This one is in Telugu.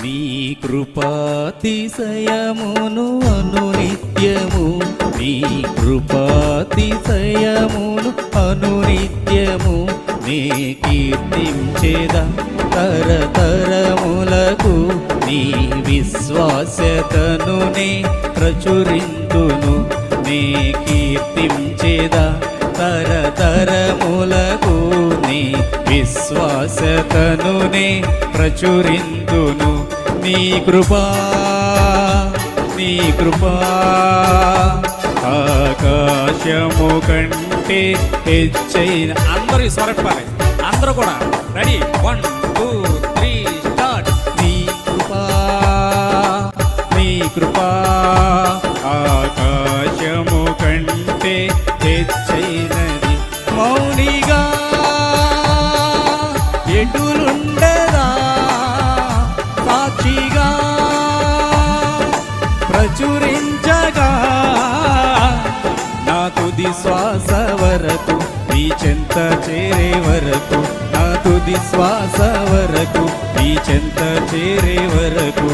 నీ కృపాతిశయమును అనునిత్యము, నీ కృపాతిశయమును అనునిత్యము నే కీర్తించేదా తరతరములకు. నీ విశ్వాస్యతను నే ప్రచురింతును, నే కీర్తించేదా తరతరములకు. నీ విశ్వాసతను నే ప్రచురింతును. నీ కృపా నీ కృపా ఆకాశము కంటే హెచ్చైన. అందరూ స్వరపాలి, అందరూ కూడా రెడీ. 1 2 3 స్టార్ట్. నీ కృపా నీ కృపా ఆకాశము కంటే హెచ్చైనది. మౌనిగా ఎటులుండదా, సాక్షిగా ప్రచురించగా నా తుది శ్వాస వరకు, నీ చెంత చేరే వరకు, నా తుది శ్వాస వరకు, నీ చెంత చేరే వరకు.